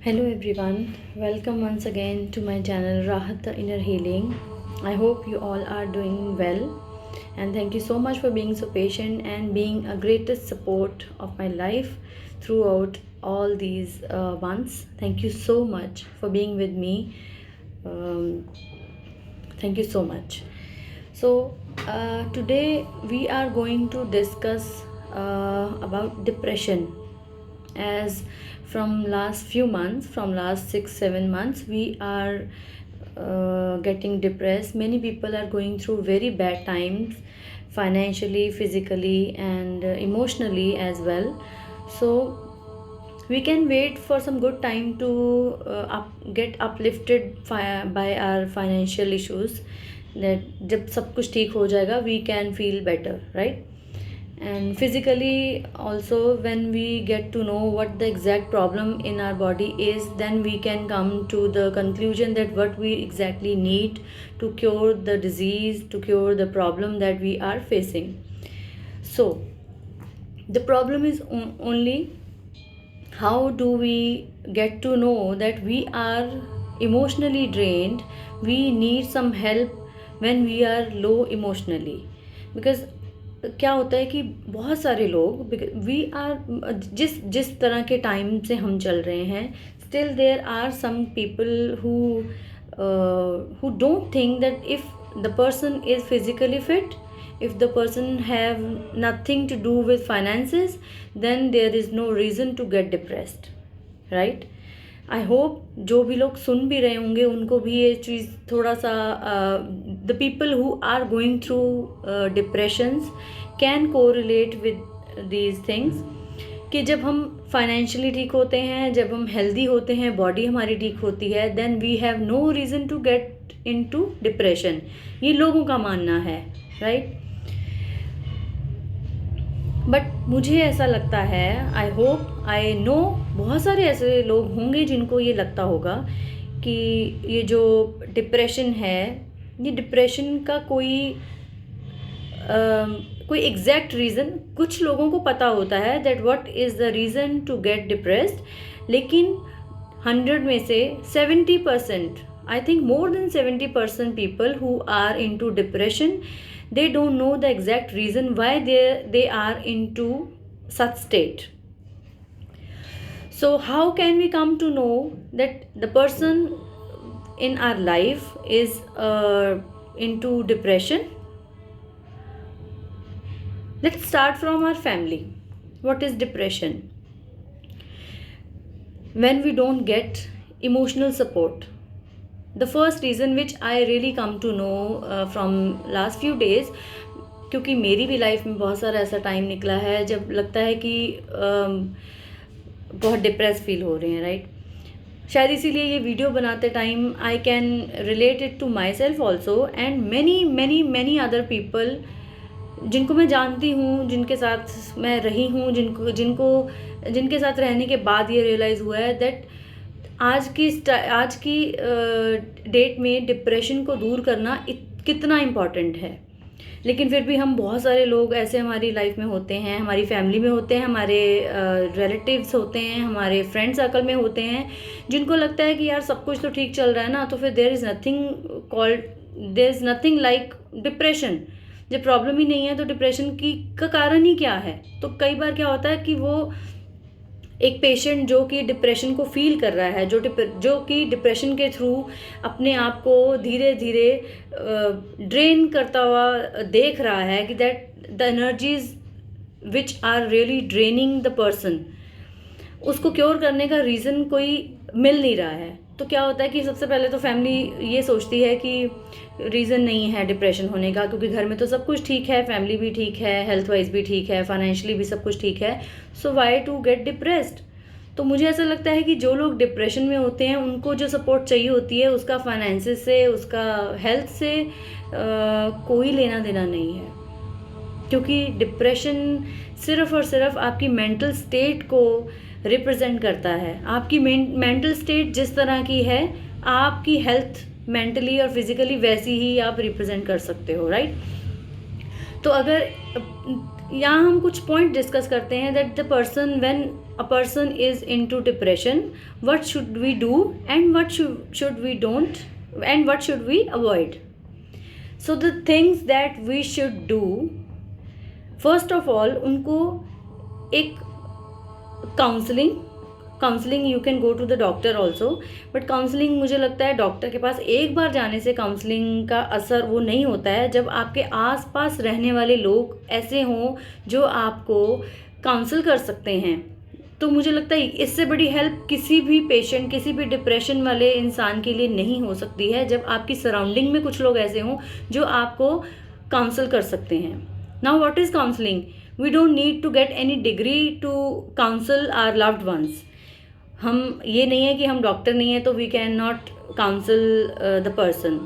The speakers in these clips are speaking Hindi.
Hello everyone, welcome once again to my channel Rahat the Inner Healing. I hope you all are doing well and thank you so much for being so patient and being a greatest support of my life throughout all these months. Thank you so much for being with me. Um, Thank you so much. Today we are going to discuss about depression. As from last few months, from last 6-7 months, we are getting depressed. Many people are going through very bad times, financially, physically, and emotionally as well. So we can wait for some good time to get uplifted by our financial issues, that जब सब कुछ ठीक हो जाएगा we can feel better, right? And physically also, when we get to know what the exact problem in our body is, then we can come to the conclusion that what we exactly need to cure the disease, to cure the problem that we are facing. So the problem is only how do we get to know that we are emotionally drained, we need some help when we are low emotionally. Because क्या होता है कि बहुत सारे लोग, वी आर जिस जिस तरह के टाइम से हम चल रहे हैं, still there are some people who don't think that if the person is physically fit, if the person have nothing to do with finances, then there is no reason to get depressed, right? I hope जो भी लोग सुन भी रहे होंगे उनको भी ये चीज़ थोड़ा सा, the people who are going through depressions can correlate with these things, कि जब हम फाइनेंशियली ठीक होते हैं, जब हम हेल्दी होते हैं, बॉडी हमारी ठीक होती है, then we have no reason to get into depression. ये लोगों का मानना है, राइट? बट मुझे ऐसा लगता है, आई होप, आई नो, बहुत सारे ऐसे लोग होंगे जिनको ये लगता होगा कि ये जो डिप्रेशन है, ये डिप्रेशन का कोई एग्जैक्ट रीज़न कुछ लोगों को पता होता है, that what is the reason to get depressed. लेकिन 100 में से 70%, I think more than 70% people who are into depression, they don't know the exact reason why they are into such state. So how can we come to know that the person in our life is into depression? Let's start from our family. What is depression? When we don't get emotional support. The first reason which I really come to know from last few days, क्योंकि मेरी भी लाइफ में बहुत सारा ऐसा टाइम निकला है जब लगता है कि बहुत डिप्रेस फील हो रहे हैं, राइट? शायद इसीलिए ये वीडियो बनाते time I can relate it to myself also and many many many other people जिनको मैं जानती हूँ, जिनके साथ मैं रही हूँ, जिनके साथ रहने के बाद ये रियलाइज़ हुआ है दैट आज की डेट में डिप्रेशन को दूर करना कितना इम्पॉर्टेंट है. लेकिन फिर भी हम बहुत सारे लोग ऐसे हमारी लाइफ में होते हैं, हमारी फैमिली में होते हैं, हमारे रिलेटिव्स होते हैं, हमारे फ्रेंड सर्कल में होते हैं, जिनको लगता है कि यार सब कुछ तो ठीक चल रहा है ना, तो फिर there is nothing like depression. जब प्रॉब्लम ही नहीं है तो डिप्रेशन का कारण ही क्या है? तो कई बार क्या होता है कि वो एक पेशेंट जो कि डिप्रेशन को फील कर रहा है, जो कि डिप्रेशन के थ्रू अपने आप को धीरे धीरे ड्रेन करता हुआ देख रहा है कि that the energies which are really draining the person, उसको क्योर करने का रीज़न कोई मिल नहीं रहा है. तो क्या होता है कि सबसे पहले तो फैमिली ये सोचती है कि रीज़न नहीं है डिप्रेशन होने का, क्योंकि घर में तो सब कुछ ठीक है, फैमिली भी ठीक है, हेल्थ वाइज भी ठीक है, फाइनेंशियली भी सब कुछ ठीक है, सो वाई टू गेट डिप्रेस्ड. तो मुझे ऐसा लगता है कि जो लोग डिप्रेशन में होते हैं उनको जो सपोर्ट चाहिए होती है उसका फाइनेंसेस से, उसका हेल्थ से कोई लेना देना नहीं है. क्योंकि डिप्रेशन सिर्फ़ और सिर्फ आपकी मेंटल स्टेट को रिप्रेजेंट करता है. आपकी मेंटल स्टेट जिस तरह की है, आपकी हेल्थ मेंटली और फिजिकली वैसी ही आप रिप्रेजेंट कर सकते हो, राइट? तो अगर यहाँ हम कुछ पॉइंट डिस्कस करते हैं that the person when a person is into depression, what should we do and what should we don't, and what should we avoid? So the things that we should do, first of all, उनको एक counselling you can go to the doctor also, but counselling मुझे लगता है डॉक्टर के पास एक बार जाने से काउंसलिंग का असर वो नहीं होता है। जब आपके आसपास रहने वाले लोग ऐसे हों जो आपको काउंसल कर सकते हैं, तो मुझे लगता है इससे बड़ी हेल्प किसी भी पेशेंट, किसी भी डिप्रेशन वाले इंसान के लिए नहीं हो सकती है, जब आपकी सराउंडिंग में कुछ लोग ऐसे हों जो आपको काउंसल कर सकते हैं। Now what is counselling? We don't need to get any degree to counsel our loved ones. हम ये नहीं है कि हम डॉक्टर नहीं है तो we can not counsel the person.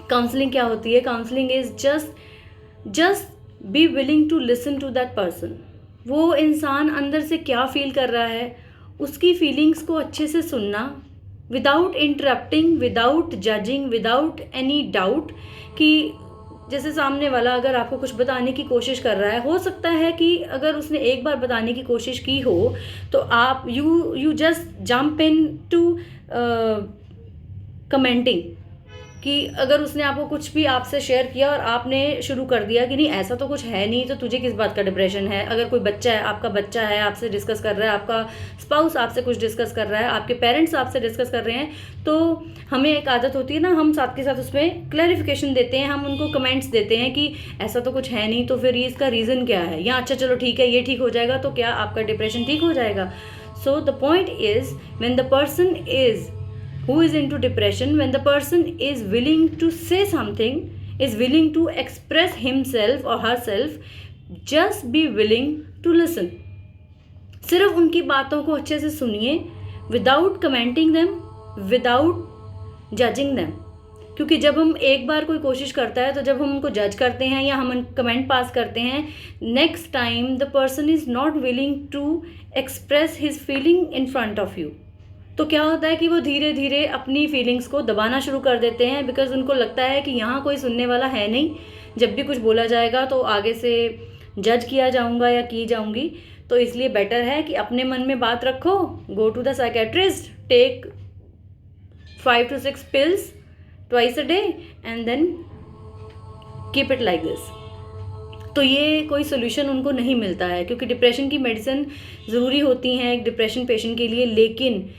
Counselling क्या होती है? Counselling is just be willing to listen to that person. वो इंसान अंदर से क्या फील कर रहा है, उसकी फीलिंग्स को अच्छे से सुनना, without interrupting, without judging, without any doubt. कि जैसे सामने वाला अगर आपको कुछ बताने की कोशिश कर रहा है, हो सकता है कि अगर उसने एक बार बताने की कोशिश की हो तो आप you just jump into commenting, कि अगर उसने आपको कुछ भी आपसे शेयर किया और आपने शुरू कर दिया कि नहीं ऐसा तो कुछ है नहीं, तो तुझे किस बात का डिप्रेशन है। अगर कोई बच्चा है, आपका बच्चा है आपसे डिस्कस कर रहा है, आपका स्पाउस आपसे कुछ डिस्कस कर रहा है, आपके पेरेंट्स आपसे डिस्कस कर रहे हैं, तो हमें एक आदत होती है ना, हम साथ के साथ उसमें क्लैरिफिकेशन देते हैं, हम उनको कमेंट्स देते हैं कि ऐसा तो कुछ है नहीं, तो फिर ये इसका रीज़न क्या है, या अच्छा चलो ठीक है ये ठीक हो जाएगा, तो क्या आपका डिप्रेशन ठीक हो जाएगा? सो the point is when the person is who is into depression, when the person is willing to say something, is willing to express himself or herself, just be willing to listen. सिर्फ उनकी बातों को अच्छे से सुनिए, without commenting them, without judging them. क्योंकि जब हम एक बार कोई कोशिश करता है, तो जब हम उनको जज करते हैं या हम कमेंट पास करते हैं, next time the person is not willing to express his feeling in front of you. तो क्या होता है कि वो धीरे धीरे अपनी फीलिंग्स को दबाना शुरू कर देते हैं, बिकॉज उनको लगता है कि यहाँ कोई सुनने वाला है नहीं, जब भी कुछ बोला जाएगा तो आगे से जज किया जाऊँगा या की जाऊँगी, तो इसलिए बेटर है कि अपने मन में बात रखो, go to the psychiatrist, take 5 to 6 pills twice a day and then keep it like this. तो ये कोई सोल्यूशन उनको नहीं मिलता है, क्योंकि डिप्रेशन की मेडिसिन ज़रूरी होती हैं एक डिप्रेशन पेशेंट के लिए, लेकिन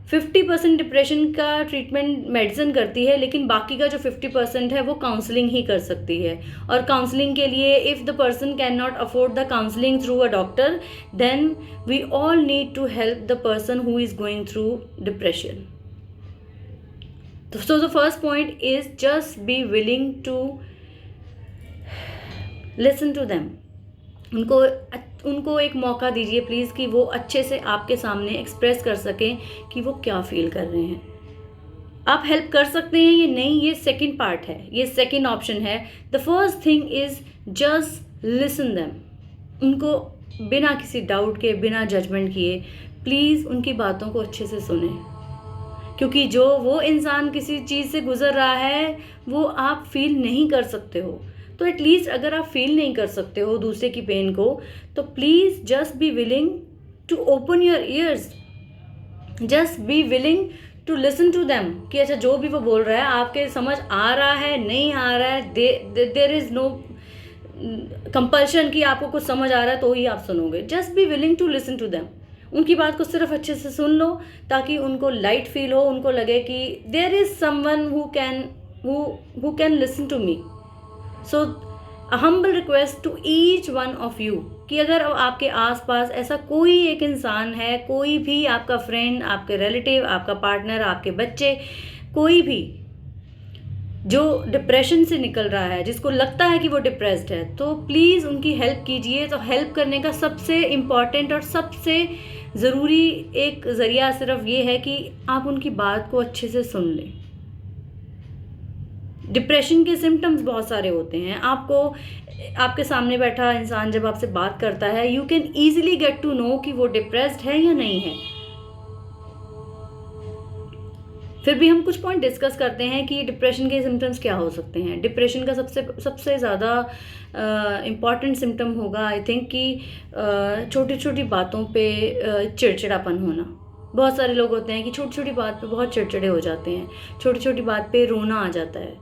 50% डिप्रेशन का ट्रीटमेंट मेडिसिन करती है, लेकिन बाकी का जो 50% है वो काउंसलिंग ही कर सकती है। और काउंसलिंग के लिए if the person can not afford the counselling through a doctor, then we all need to help the person who is going through depression. So the first point is just be willing to listen to them. उनको एक मौका दीजिए प्लीज़, कि वो अच्छे से आपके सामने एक्सप्रेस कर सकें कि वो क्या फील कर रहे हैं। आप हेल्प कर सकते हैं ये नहीं, ये सेकंड पार्ट है, ये सेकंड ऑप्शन है। The first thing is just listen them. उनको बिना किसी डाउट के, बिना जजमेंट किए प्लीज़ उनकी बातों को अच्छे से सुने, क्योंकि जो वो इंसान किसी चीज़ से गुज़र रहा है वो आप फील नहीं कर सकते हो। तो एटलीस्ट अगर आप फील नहीं कर सकते हो दूसरे की पेन को, तो please just be willing to open your ears, just be willing to listen to them, कि अच्छा जो भी वो बोल रहा है आपके समझ आ रहा है नहीं आ रहा है, देयर इज़ नो कंपल्शन कि आपको कुछ समझ आ रहा है तो ही आप सुनोगे। Just be willing to listen to them. उनकी बात को सिर्फ अच्छे से सुन लो, ताकि उनको लाइट फील हो, उनको लगे कि there is someone who can listen to me. So a humble request to each one of you, कि अगर आपके आसपास ऐसा कोई एक इंसान है, कोई भी आपका फ्रेंड, आपके रिलेटिव, आपका पार्टनर, आपके बच्चे, कोई भी जो डिप्रेशन से निकल रहा है, जिसको लगता है कि वो डिप्रेस्ड है, तो प्लीज़ उनकी हेल्प कीजिए। तो हेल्प करने का सबसे इम्पॉर्टेंट और सबसे ज़रूरी एक ज़रिया सिर्फ ये है कि आप उनकी बात को अच्छे से सुन लें। डिप्रेशन के सिम्टम्स बहुत सारे होते हैं। आपके सामने बैठा इंसान जब आपसे बात करता है, you can easily get to know कि वो डिप्रेस्ड है या नहीं है। फिर भी हम कुछ पॉइंट डिस्कस करते हैं कि डिप्रेशन के सिम्टम्स क्या हो सकते हैं। डिप्रेशन का सबसे ज़्यादा इम्पॉर्टेंट सिम्टम होगा आई थिंक कि छोटी छोटी बातों पे चिड़चिड़ापन होना। बहुत सारे लोग होते हैं कि छोटी छोटी बात पे बहुत चिड़चिड़े हो जाते हैं, छोटी छोटी बात पे रोना आ जाता है,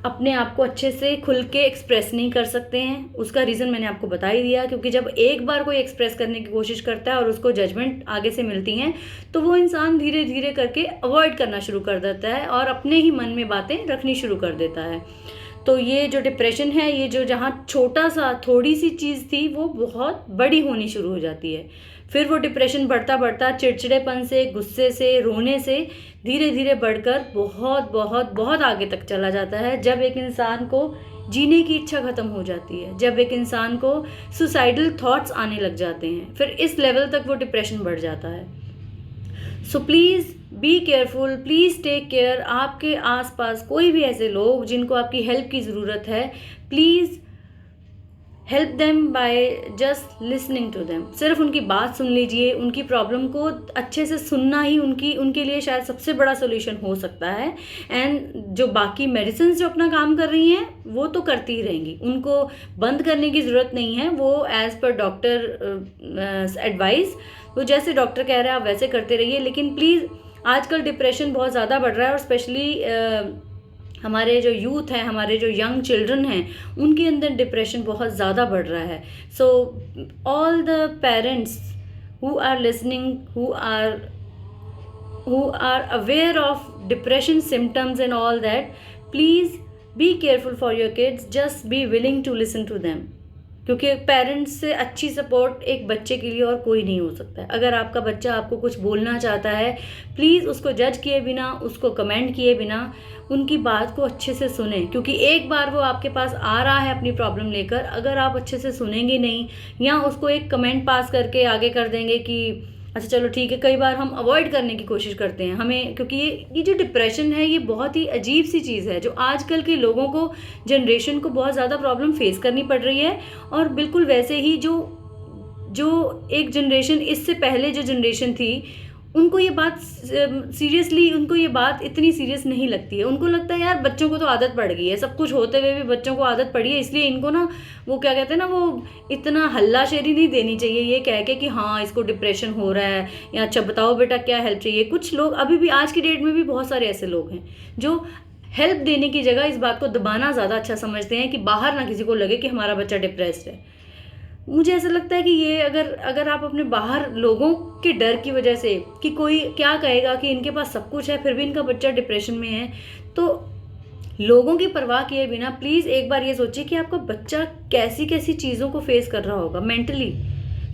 अपने आप को अच्छे से खुल के एक्सप्रेस नहीं कर सकते हैं। उसका रीज़न मैंने आपको बता ही दिया, क्योंकि जब एक बार कोई एक्सप्रेस करने की कोशिश करता है और उसको जजमेंट आगे से मिलती हैं, तो वो इंसान धीरे धीरे करके अवॉइड करना शुरू कर देता है और अपने ही मन में बातें रखनी शुरू कर देता है। तो ये जो डिप्रेशन है, ये जो जहाँ छोटा सा थोड़ी सी चीज़ थी वो बहुत बड़ी होनी शुरू हो जाती है। फिर वो डिप्रेशन बढ़ता बढ़ता चिड़चिड़ेपन से, गुस्से से, रोने से धीरे धीरे बढ़कर बहुत बहुत बहुत आगे तक चला जाता है, जब एक इंसान को जीने की इच्छा ख़त्म हो जाती है, जब एक इंसान को सुसाइडल थॉट्स आने लग जाते हैं, फिर इस लेवल तक वो डिप्रेशन बढ़ जाता है। So please be careful, please take care. आपके आसपास कोई भी ऐसे लोग जिनको आपकी हेल्प की ज़रूरत है, please help them by just listening to them. सिर्फ उनकी बात सुन लीजिए, उनकी प्रॉब्लम को अच्छे से सुनना ही उनके लिए शायद सबसे बड़ा सोल्यूशन हो सकता है। एंड जो बाकी मेडिसिन जो अपना काम कर रही हैं वो तो करती ही रहेंगी, उनको बंद करने की ज़रूरत नहीं है। वो एज़ पर डॉक्टर एडवाइस, वो जैसे डॉक्टर कह रहे हैं आप वैसे करते रहिए। लेकिन प्लीज़, आजकल डिप्रेशन बहुत ज़्यादा बढ़ रहा है और स्पेशली हमारे जो यूथ हैं, हमारे जो यंग चिल्ड्रन हैं, उनके अंदर डिप्रेशन बहुत ज़्यादा बढ़ रहा है। So all the parents who are listening, who are aware of depression symptoms and all that, please be careful for your kids, just be willing to listen to them, क्योंकि पेरेंट्स से अच्छी सपोर्ट एक बच्चे के लिए और कोई नहीं हो सकता है। अगर आपका बच्चा आपको कुछ बोलना चाहता है, प्लीज़ उसको जज किए बिना, उसको कमेंट किए बिना उनकी बात को अच्छे से सुनें, क्योंकि एक बार वो आपके पास आ रहा है अपनी प्रॉब्लम लेकर, अगर आप अच्छे से सुनेंगे नहीं या उसको एक कमेंट पास करके आगे कर देंगे कि अच्छा चलो ठीक है। कई बार हम अवॉइड करने की कोशिश करते हैं हमें, क्योंकि ये जो डिप्रेशन है ये बहुत ही अजीब सी चीज़ है जो आजकल के लोगों को, जनरेशन को बहुत ज़्यादा प्रॉब्लम फेस करनी पड़ रही है। और बिल्कुल वैसे ही जो एक जनरेशन इससे पहले जो जनरेशन थी, उनको ये बात सीरियसली, उनको ये बात इतनी सीरियस नहीं लगती है। उनको लगता है यार बच्चों को तो आदत पड़ गई है, सब कुछ होते हुए भी बच्चों को आदत पड़ी है, इसलिए इनको ना वो क्या कहते हैं ना, वो इतना हल्लाशेरी नहीं देनी चाहिए ये कह के कि हाँ इसको डिप्रेशन हो रहा है, या अच्छा बताओ बेटा क्या हेल्प चाहिए। कुछ लोग अभी भी, आज की डेट में भी बहुत सारे ऐसे लोग हैं जो हेल्प देने की जगह इस बात को दबाना ज़्यादा अच्छा समझते हैं कि बाहर ना किसी को लगे कि हमारा बच्चा डिप्रेस्ड है। मुझे ऐसा लगता है कि ये अगर आप अपने बाहर लोगों के डर की वजह से कि कोई क्या कहेगा कि इनके पास सब कुछ है फिर भी इनका बच्चा डिप्रेशन में है, तो लोगों की परवाह किए बिना प्लीज़ एक बार ये सोचिए कि आपका बच्चा कैसी कैसी चीज़ों को फेस कर रहा होगा, मेंटली,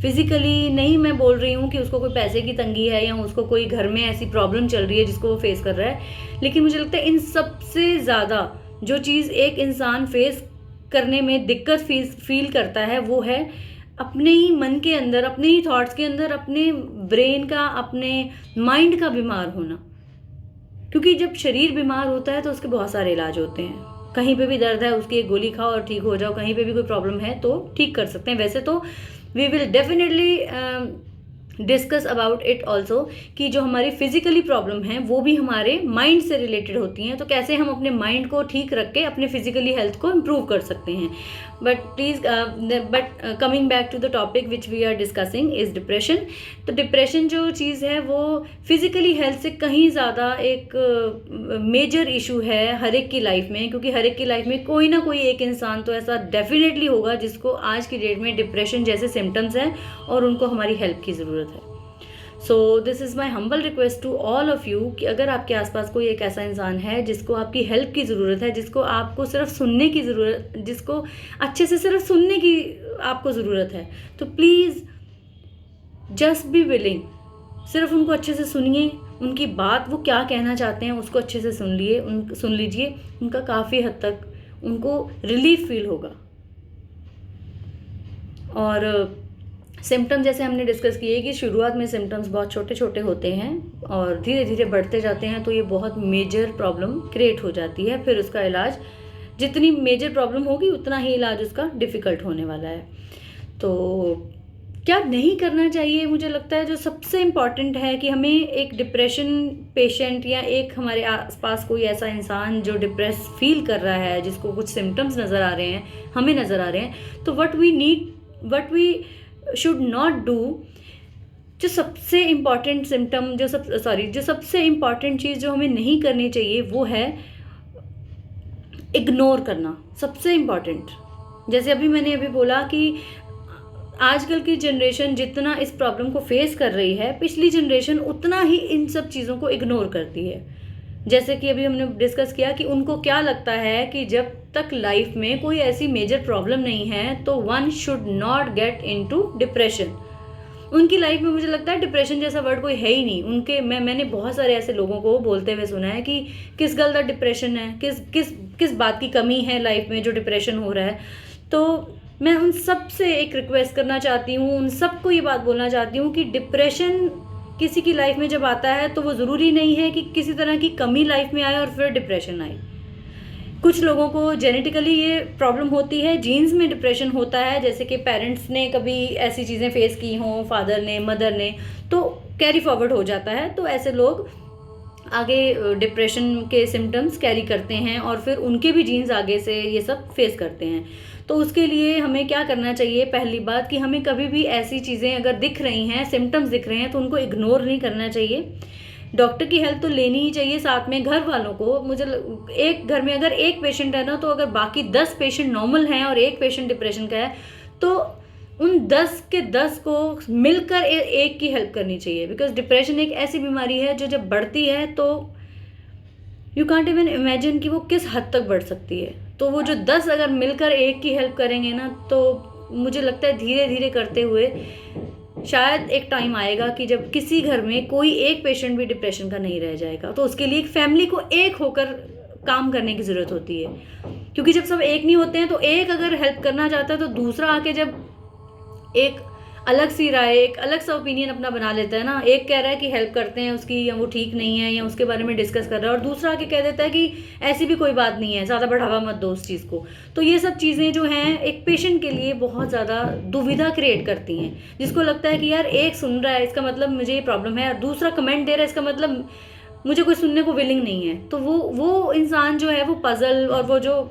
फिजिकली। नहीं मैं बोल रही हूँ कि उसको कोई पैसे की तंगी है या उसको कोई घर में ऐसी प्रॉब्लम चल रही है जिसको वो फेस कर रहा है, लेकिन मुझे लगता है इन सबसे ज़्यादा जो चीज़ एक इंसान फेस करने में दिक्कत फील करता है वो है अपने ही मन के अंदर, अपने ही थॉट्स के अंदर, अपने ब्रेन का, अपने माइंड का बीमार होना। क्योंकि जब शरीर बीमार होता है तो उसके बहुत सारे इलाज होते हैं। कहीं पे भी दर्द है उसकी एक गोली खाओ और ठीक हो जाओ, कहीं पे भी कोई प्रॉब्लम है तो ठीक कर सकते हैं। वैसे तो we will definitely discuss about it also कि जो हमारी फिजिकली प्रॉब्लम है वो भी हमारे माइंड से रिलेटेड होती हैं, तो कैसे हम अपने माइंड को ठीक रख के अपने फिजिकली हेल्थ को इम्प्रूव कर सकते हैं। But coming back to the topic which we are discussing is depression. तो डिप्रेशन जो चीज़ है वो फिजिकली हेल्थ से कहीं ज़्यादा एक मेजर इशू है हर एक की लाइफ में, क्योंकि हर एक की लाइफ में कोई ना कोई एक इंसान तो ऐसा डेफिनेटली होगा जिसको आज की डेट में डिप्रेशन जैसे सिम्टम्स हैं और उनको हमारी हेल्प की ज़रूरत है। So this is my humble request to all of you कि अगर आपके आसपास कोई एक ऐसा इंसान है जिसको आपकी हेल्प की ज़रूरत है, जिसको आपको सिर्फ सुनने की ज़रूरत, जिसको अच्छे से सिर्फ सुनने की आपको ज़रूरत है, तो प्लीज़ जस्ट बी विलिंग, सिर्फ उनको अच्छे से सुनिए, उनकी बात, वो क्या कहना चाहते हैं उसको अच्छे से सुन लीजिए। उनका काफ़ी हद तक उनको रिलीफ फील होगा। और सिम्टम्स जैसे हमने डिस्कस किए कि शुरुआत में सिम्टम्स बहुत छोटे छोटे होते हैं और धीरे धीरे बढ़ते जाते हैं, तो ये बहुत मेजर प्रॉब्लम क्रिएट हो जाती है। फिर उसका इलाज, जितनी मेजर प्रॉब्लम होगी उतना ही इलाज उसका डिफ़िकल्ट होने वाला है। तो क्या नहीं करना चाहिए, मुझे लगता है जो सबसे इम्पॉर्टेंट है कि हमें एक डिप्रेशन पेशेंट या एक हमारे आसपास कोई ऐसा इंसान जो डिप्रेस फील कर रहा है, जिसको कुछ सिम्टम्स नज़र आ रहे हैं, हमें नज़र आ रहे हैं, तो what we should not do, जो सबसे इम्पॉर्टेंट सिम्टम जो सबसे इम्पॉर्टेंट चीज़ जो हमें नहीं करनी चाहिए वो है इग्नोर करना, सबसे इम्पॉर्टेंट। जैसे मैंने अभी बोला कि आजकल की जनरेशन जितना इस प्रॉब्लम को फेस कर रही है, पिछली जनरेशन उतना ही इन सब चीज़ों को इग्नोर करती है। जैसे कि अभी हमने डिस्कस किया कि उनको क्या लगता है कि जब तक लाइफ में कोई ऐसी मेजर प्रॉब्लम नहीं है तो one should not gate into depression. उनकी लाइफ में मुझे लगता है डिप्रेशन जैसा वर्ड कोई है ही नहीं। मैंने बहुत सारे ऐसे लोगों को बोलते हुए सुना है कि किस गल का डिप्रेशन है, किस बात की कमी है लाइफ में जो डिप्रेशन हो रहा है। तो मैं उन सब से एक रिक्वेस्ट करना चाहती हूँ, उन सबको ये बात बोलना चाहती हूँ कि डिप्रेशन किसी की लाइफ में जब आता है तो वो ज़रूरी नहीं है कि किसी तरह की कमी लाइफ में आए और फिर डिप्रेशन आए। कुछ लोगों को जेनेटिकली ये प्रॉब्लम होती है, जीन्स में डिप्रेशन होता है, जैसे कि पेरेंट्स ने कभी ऐसी चीज़ें फेस की हों, फादर ने, मदर ने, तो कैरी फॉरवर्ड हो जाता है। तो ऐसे लोग आगे डिप्रेशन के सिम्टम्स कैरी करते हैं और फिर उनके भी जीन्स आगे से ये सब फेस करते हैं। तो उसके लिए हमें क्या करना चाहिए, पहली बात कि हमें कभी भी ऐसी चीज़ें अगर दिख रही हैं, सिम्टम्स दिख रहे हैं, तो उनको इग्नोर नहीं करना चाहिए। डॉक्टर की हेल्प तो लेनी ही चाहिए, साथ में घर वालों को। एक घर में अगर एक पेशेंट है ना, तो अगर बाकी 10 पेशेंट नॉर्मल हैं और एक पेशेंट डिप्रेशन का है, तो उन 10 के 10 को मिलकर एक की हेल्प करनी चाहिए। बिकॉज डिप्रेशन एक ऐसी बीमारी है जो जब बढ़ती है तो यू कांट इवन इमेजिन कि वो किस हद तक बढ़ सकती है। तो वो जो 10 अगर मिलकर एक की हेल्प करेंगे ना, तो मुझे लगता है धीरे धीरे करते हुए शायद एक टाइम आएगा कि जब किसी घर में कोई एक पेशेंट भी डिप्रेशन का नहीं रह जाएगा। तो उसके लिए एक फैमिली को एक होकर काम करने की ज़रूरत होती है, क्योंकि जब सब एक नहीं होते हैं तो एक अगर हेल्प करना चाहता है तो दूसरा आके जब एक अलग सी राय, एक अलग सा ओपिनियन अपना बना लेता है ना, एक कह रहा है कि हेल्प करते हैं उसकी, या वो ठीक नहीं है, या उसके बारे में डिस्कस कर रहा है, और दूसरा आके कह देता है कि ऐसी भी कोई बात नहीं है, ज़्यादा बढ़ावा मत दो उस चीज़ को। तो ये सब चीज़ें जो हैं एक पेशेंट के लिए बहुत ज़्यादा दुविधा क्रिएट करती हैं, जिसको लगता है कि यार एक सुन रहा है इसका मतलब मुझे ये प्रॉब्लम है, और दूसरा कमेंट दे रहा है इसका मतलब मुझे कोई सुनने को विलिंग नहीं है। तो वो इंसान जो है वो पजल, और वो जो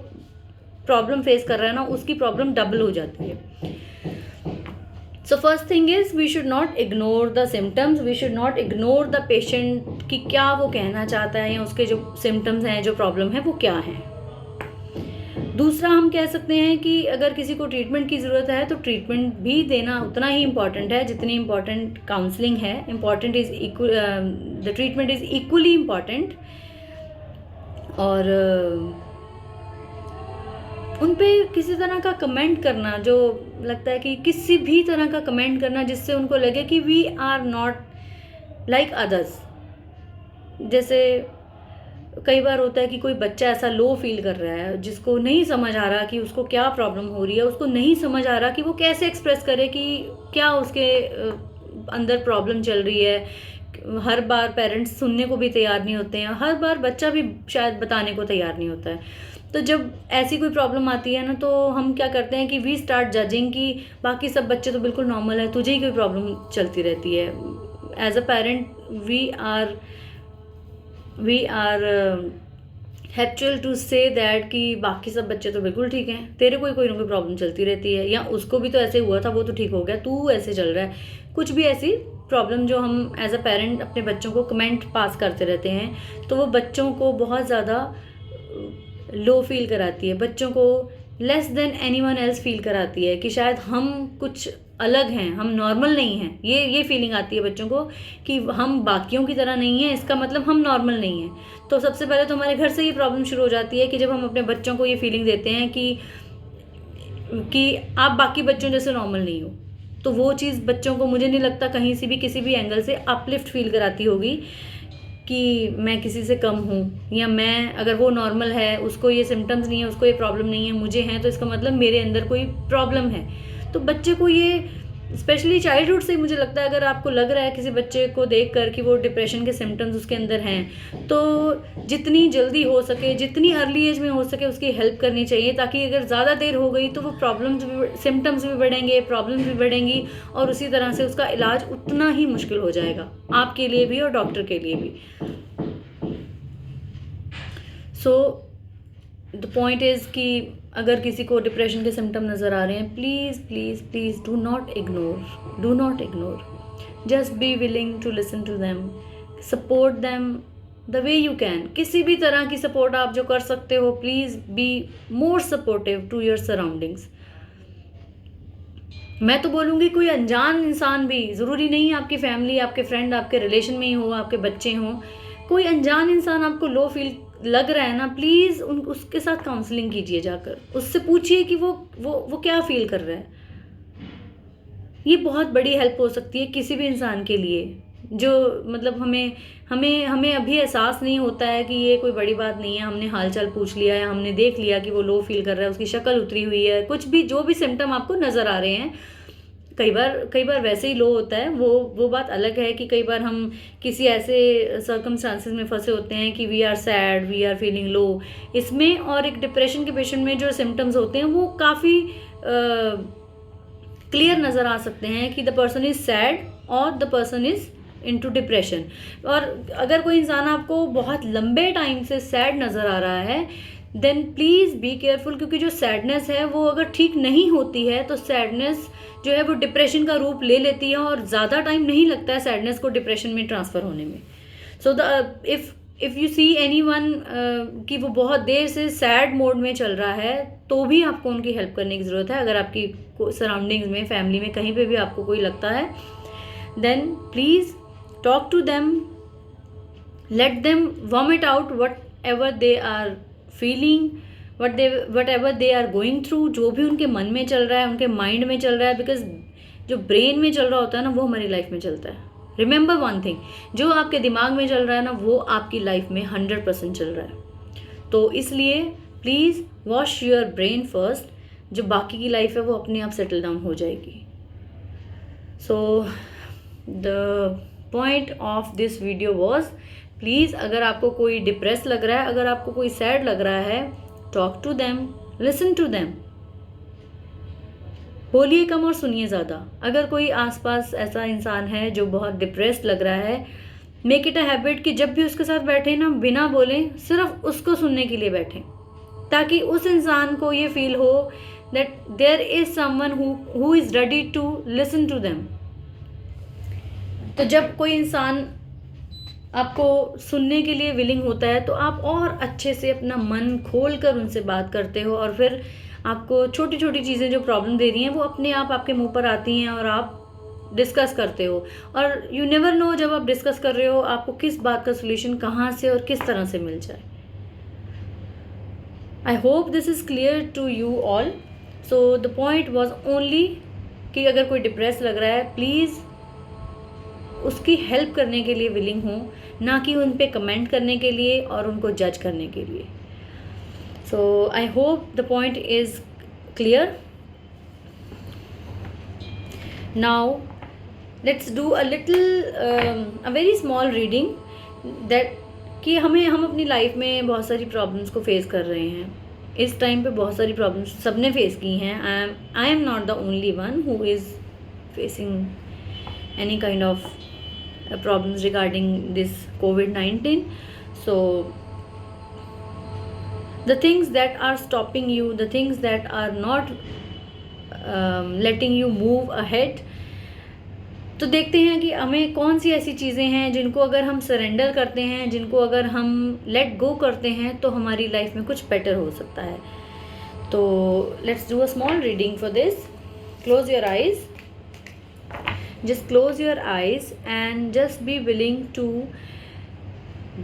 प्रॉब्लम फेस कर रहा है ना, उसकी प्रॉब्लम डबल हो जाती है। So first thing is we should not ignore the symptoms, we should not ignore the patient कि क्या वो कहना चाहता है, या उसके जो symptoms हैं, जो प्रॉब्लम है वो क्या है। दूसरा हम कह सकते हैं कि अगर किसी को ट्रीटमेंट की ज़रूरत है तो ट्रीटमेंट भी देना उतना ही इम्पॉर्टेंट है जितनी इम्पॉर्टेंट काउंसलिंग है। The treatment is equally important. और उन पे किसी तरह का कमेंट करना, जो लगता है कि किसी भी तरह का कमेंट करना जिससे उनको लगे कि we are not like others. जैसे कई बार होता है कि कोई बच्चा ऐसा लो फील कर रहा है, जिसको नहीं समझ आ रहा कि उसको क्या प्रॉब्लम हो रही है, उसको नहीं समझ आ रहा कि वो कैसे एक्सप्रेस करे कि क्या उसके अंदर प्रॉब्लम चल रही है। हर बार पेरेंट्स सुनने को भी तैयार नहीं होते हैं, हर बार बच्चा भी शायद बताने को तैयार नहीं होता है। तो जब ऐसी कोई प्रॉब्लम आती है ना, तो हम क्या करते हैं कि वी स्टार्ट जजिंग कि बाकी सब बच्चे तो बिल्कुल नॉर्मल है, तुझे ही कोई प्रॉब्लम चलती रहती है। As a parent we are habitual to say that कि बाकी सब बच्चे तो बिल्कुल ठीक हैं, तेरे कोई ना कोई प्रॉब्लम चलती रहती है, या उसको भी तो ऐसे हुआ था, वो तो ठीक हो गया, तू ऐसे चल रहा है। कुछ भी ऐसी प्रॉब्लम जो हम एज अ पेरेंट अपने बच्चों को कमेंट पास करते रहते हैं, तो वो बच्चों को बहुत ज़्यादा लो फील कराती है, बच्चों को less than anyone else feel कराती है कि शायद हम कुछ अलग हैं, हम नॉर्मल नहीं हैं। ये फीलिंग आती है बच्चों को कि हम बाकियों की तरह नहीं हैं, इसका मतलब हम नॉर्मल नहीं हैं। तो सबसे पहले तो हमारे घर से ये प्रॉब्लम शुरू हो जाती है कि जब हम अपने बच्चों को ये फीलिंग देते हैं कि आप बाकी बच्चों जैसे नॉर्मल नहीं हो, तो वो चीज़ बच्चों को मुझे नहीं लगता कहीं से भी किसी भी एंगल से अपलिफ्ट फील कराती होगी कि मैं किसी से कम हूँ, या मैं अगर वो नॉर्मल है, उसको ये सिम्टम्स नहीं है, उसको ये प्रॉब्लम नहीं है, मुझे है, तो इसका मतलब मेरे अंदर कोई प्रॉब्लम है। तो बच्चे को ये स्पेशली चाइल्डहुड से मुझे लगता है अगर आपको लग रहा है किसी बच्चे को देख कर कि वो डिप्रेशन के सिम्टम्स उसके अंदर हैं, तो जितनी जल्दी हो सके, जितनी अर्ली एज में हो सके उसकी हेल्प करनी चाहिए, ताकि अगर ज़्यादा देर हो गई तो वो प्रॉब्लम्स भी, सिम्टम्स भी बढ़ेंगे, प्रॉब्लम्स भी बढ़ेंगी, और उसी तरह से उसका इलाज उतना ही मुश्किल हो जाएगा आपके लिए भी और डॉक्टर के लिए भी। सो द पॉइंट इज़ कि अगर किसी को डिप्रेशन के सिम्टम नज़र आ रहे हैं, please please please do not ignore, just be willing to listen to them, support them the way you can. किसी भी तरह की सपोर्ट आप जो कर सकते हो, please be more supportive to your surroundings. मैं तो बोलूँगी कोई अनजान इंसान भी, ज़रूरी नहीं आपकी फैमिली, आपके फ्रेंड, आपके रिलेशन में ही हो, आपके बच्चे हों, कोई अनजान इंसान आपको लो फील लग रहा है ना, प्लीज़ उसके साथ काउंसलिंग कीजिए, जाकर उससे पूछिए कि वो क्या फील कर रहा है। ये बहुत बड़ी हेल्प हो सकती है किसी भी इंसान के लिए, जो मतलब हमें अभी एहसास नहीं होता है कि ये कोई बड़ी बात नहीं है, हमने हालचाल पूछ लिया है, हमने देख लिया कि वो लो फील कर रहा है, उसकी शक्ल उतरी हुई है, कुछ भी जो भी सिम्टम आपको नज़र आ रहे हैं, कई बार वैसे ही लो होता है, वो बात अलग है कि कई बार हम किसी ऐसे सर्कमस्टांसेस में फंसे होते हैं कि we are sad, we are feeling low, इसमें और एक डिप्रेशन के पेशेंट में जो सिम्टम्स होते हैं वो काफ़ी क्लियर नज़र आ सकते हैं कि द पर्सन इज़ सैड और the person is into depression. और अगर कोई इंसान आपको बहुत लंबे टाइम से सैड नज़र आ रहा है, देन प्लीज़ बी केयरफुल, क्योंकि जो सैडनेस है वो अगर ठीक नहीं होती है तो सैडनेस जो है वो डिप्रेशन का रूप ले लेती है, और ज़्यादा टाइम नहीं लगता है सैडनेस को डिप्रेशन में ट्रांसफ़र होने में। So if you see any one कि वो बहुत देर से सैड मोड में चल रहा है, तो भी आपको उनकी हेल्प करने की ज़रूरत है। अगर आपकी सराउंडिंग्स में, फैमिली में, कहीं पे भी आपको कोई लगता है, then please talk to them, let them vomit out whatever they are feeling, whatever they are going through, जो भी उनके मन में चल रहा है, उनके माइंड में चल रहा है, बिकॉज जो ब्रेन में चल रहा होता है ना, वो हमारी लाइफ में चलता है। रिमेंबर वन थिंग, जो आपके दिमाग में चल रहा है ना, वो आपकी लाइफ में 100% चल रहा है। तो इसलिए please wash your brain first, जो बाकी की लाइफ है वो अपने आप सेटल डाउन हो जाएगी। सो the point of this video was, please अगर आपको कोई डिप्रेस लग रहा है, अगर आपको कोई सैड लग रहा है, talk to them, listen to them, बोलिए कम और सुनिए ज़्यादा। अगर कोई आसपास ऐसा इंसान है जो बहुत डिप्रेस्ड लग रहा है, मेक इट अ हैबिट कि जब भी उसके साथ बैठे ना, बिना बोले सिर्फ उसको सुनने के लिए बैठें, ताकि उस इंसान को ये फील हो that there is someone who is ready to listen to them. तो जब कोई इंसान आपको सुनने के लिए विलिंग होता है, तो आप और अच्छे से अपना मन खोल कर उनसे बात करते हो, और फिर आपको छोटी छोटी चीज़ें जो प्रॉब्लम दे रही हैं वो अपने आप आपके मुंह पर आती हैं और आप डिस्कस करते हो। और यू नेवर नो, जब आप डिस्कस कर रहे हो आपको किस बात का सोल्यूशन कहाँ से और किस तरह से मिल जाए। I hope this is clear to you all. So the point was only कि अगर कोई डिप्रेस लग रहा है, प्लीज़ उसकी हेल्प करने के लिए विलिंग हो, ना कि उन पे कमेंट करने के लिए और उनको जज करने के लिए। So I hope the point is clear. Now let's do a very small reading that कि हम अपनी लाइफ में बहुत सारी प्रॉब्लम्स को फेस कर रहे हैं। इस टाइम पे बहुत सारी प्रॉब्लम्स सबने फेस की हैं। I am not the only one who is facing any kind of problems regarding this COVID-19. So the things that are stopping you, the things that are not letting you move ahead, तो देखते हैं कि हमें कौन सी ऐसी चीज़ें हैं जिनको अगर हम सरेंडर करते हैं, जिनको अगर हम लेट गो करते हैं, तो हमारी लाइफ में कुछ बेटर हो सकता है। तो let's do a small reading for this. Close your eyes, just close your eyes and just be willing to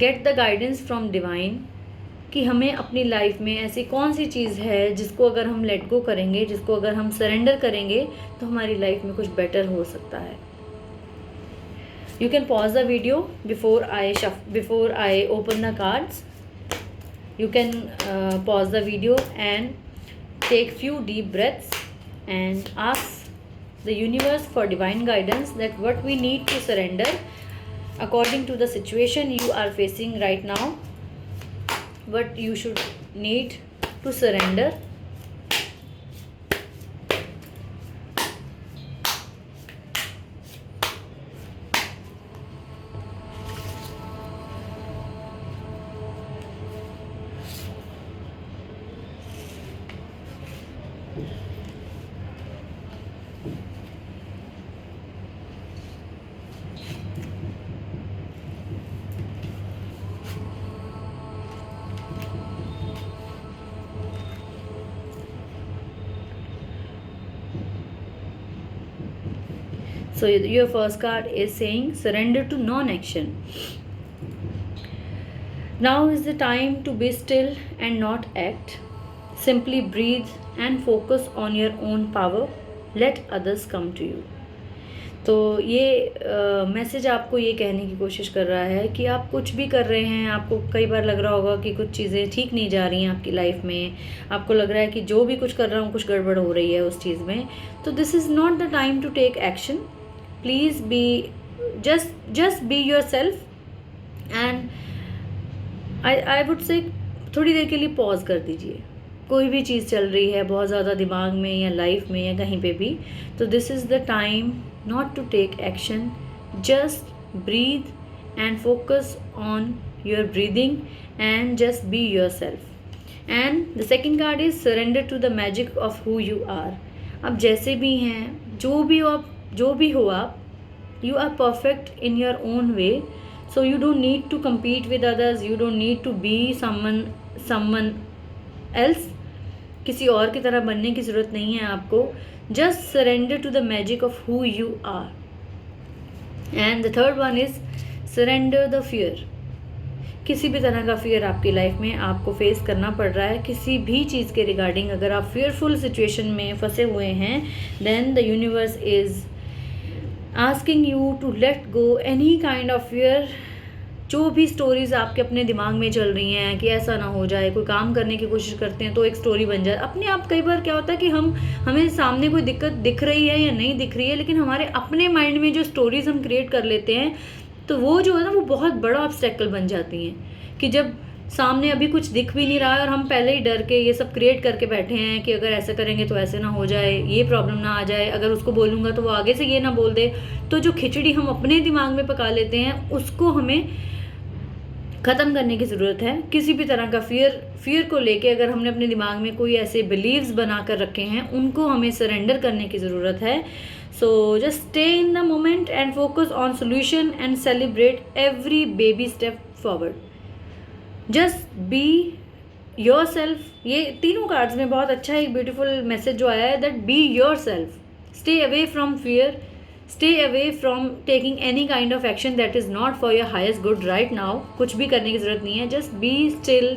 get the guidance from divine कि हमें अपनी लाइफ में ऐसी कौन सी चीज़ है जिसको अगर हम लेट गो करेंगे, जिसको अगर हम सरेंडर करेंगे, तो हमारी लाइफ में कुछ बेटर हो सकता है। You can pause the video before I open the cards. You can pause the video and take few deep breaths and ask the universe for divine guidance that what we need to surrender according to the situation you are facing right now, what you should need to surrender. So your first card is saying surrender to non-action. Now is the time to be still and not act. Simply breathe and focus on your own power. Let others come to you. तो ये मैसेज आपको ये कहने की कोशिश कर रहा है कि आप कुछ भी कर रहे हैं, आपको कई बार लग रहा होगा कि कुछ चीज़ें ठीक नहीं जा रही हैं आपकी लाइफ में, आपको लग रहा है कि जो भी कुछ कर रहा हूँ कुछ गड़बड़ हो रही है उस चीज़ में, तो this is not the time to take action. Please be just be yourself and I would say थोड़ी देर के लिए पॉज कर दीजिए. कोई भी चीज़ चल रही है बहुत ज़्यादा दिमाग में या लाइफ में या कहीं पे भी, तो this is the time not to take action. Just breathe and focus on your breathing and just be yourself. And the second card is surrender to the magic of who you are. आप जैसे भी हैं, जो भी हो आप, you are perfect in your own way. So you don't need to compete with others. You don't need to be someone else. किसी और की तरह बनने की ज़रूरत नहीं है आपको. Just surrender to the magic of who you are. And the third one is surrender the fear. किसी भी तरह का फियर आपकी लाइफ में आपको फेस करना पड़ रहा है, किसी भी चीज़ के रिगार्डिंग अगर आप फियरफुल सिचुएशन में फंसे हुए हैं, then the universe is asking you to let go any kind of fear. जो भी स्टोरीज़ आपके अपने दिमाग में चल रही हैं कि ऐसा ना हो जाए, कोई काम करने की कोशिश करते हैं तो एक स्टोरी बन जाए अपने आप. कई बार क्या होता है कि हमें सामने कोई दिक्कत दिख रही है या नहीं दिख रही है, लेकिन हमारे अपने माइंड में जो स्टोरीज़ हम क्रिएट कर लेते हैं, तो वो जो है ना वो बहुत बड़ा ऑब्स्टेकल बन जाती हैं कि जब सामने अभी कुछ दिख भी नहीं रहा है और हम पहले ही डर के ये सब क्रिएट करके बैठे हैं कि अगर ऐसा करेंगे तो ऐसे ना हो जाए, ये प्रॉब्लम ना आ जाए, अगर उसको बोलूँगा तो वो आगे से ये ना बोल दे. तो जो खिचड़ी हम अपने दिमाग में पका लेते हैं उसको हमें ख़त्म करने की ज़रूरत है. किसी भी तरह का फियर को लेके अगर हमने अपने दिमाग में कोई ऐसे बिलीव्स बना कर रखे हैं, उनको हमें सरेंडर करने की ज़रूरत है. So just stay in the moment and focus on solution and celebrate every baby step forward. Just be your self. ये तीनों कार्ड्स में बहुत अच्छा एक ब्यूटीफुल मैसेज जो आया है, that be your self. Stay away from fear. Stay away from taking any kind of action that is not for your highest good right now. कुछ भी करने की ज़रूरत नहीं है. Just be still.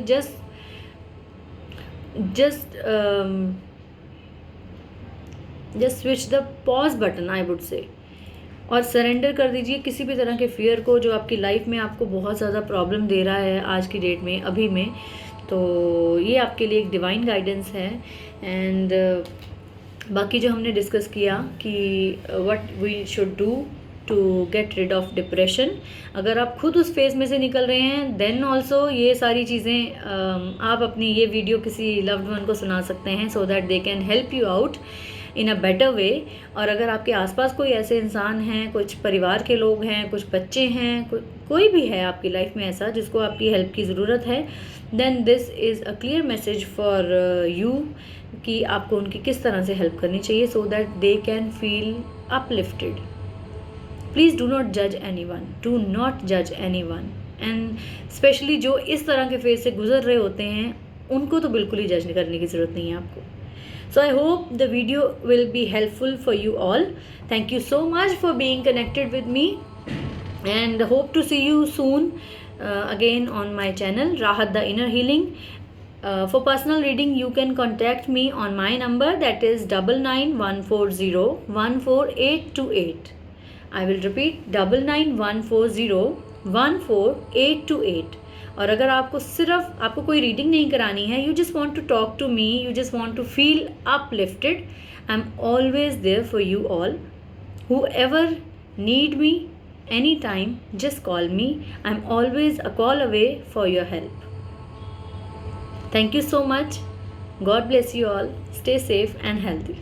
Just switch the pause button, I would say. और सरेंडर कर दीजिए किसी भी तरह के फियर को जो आपकी लाइफ में आपको बहुत ज़्यादा प्रॉब्लम दे रहा है आज की डेट में, अभी में. तो ये आपके लिए एक डिवाइन गाइडेंस है. एंड बाकी जो हमने डिस्कस किया कि what we should do to get rid of depression, अगर आप खुद उस फेज़ में से निकल रहे हैं देन ऑल्सो ये सारी चीज़ें आप अपनी ये वीडियो किसी लव्ड वन को सुना सकते हैं so that they can help you out in a better way. और अगर आपके आसपास कोई ऐसे इंसान हैं, कुछ परिवार के लोग हैं, कुछ बच्चे हैं, कोई भी है आपकी लाइफ में ऐसा जिसको आपकी हेल्प की ज़रूरत है, then this is a clear message for you कि आपको उनकी किस तरह से हेल्प करनी चाहिए so that they can feel uplifted. Please do not जज एनी वन. डू नॉट जज एनी वन. एंड स्पेशली जो इस तरह के फेज से गुजर रहे होते हैं उनको तो बिल्कुल ही जज करने की ज़रूरत नहीं है आपको. So I hope the video will be helpful for you all. Thank you so much for being connected with me and hope to see you soon again on my channel Rahat the Inner Healing. For personal reading you can contact me on my number, that is 9914014828. I will repeat 9914014828. और अगर आपको कोई रीडिंग नहीं करानी है, you just want to talk to me, you just want to feel uplifted, I'm always there for you all. Whoever need me anytime, just call me. I'm always a call away for your help. Thank you so much. God bless you all. Stay safe and healthy.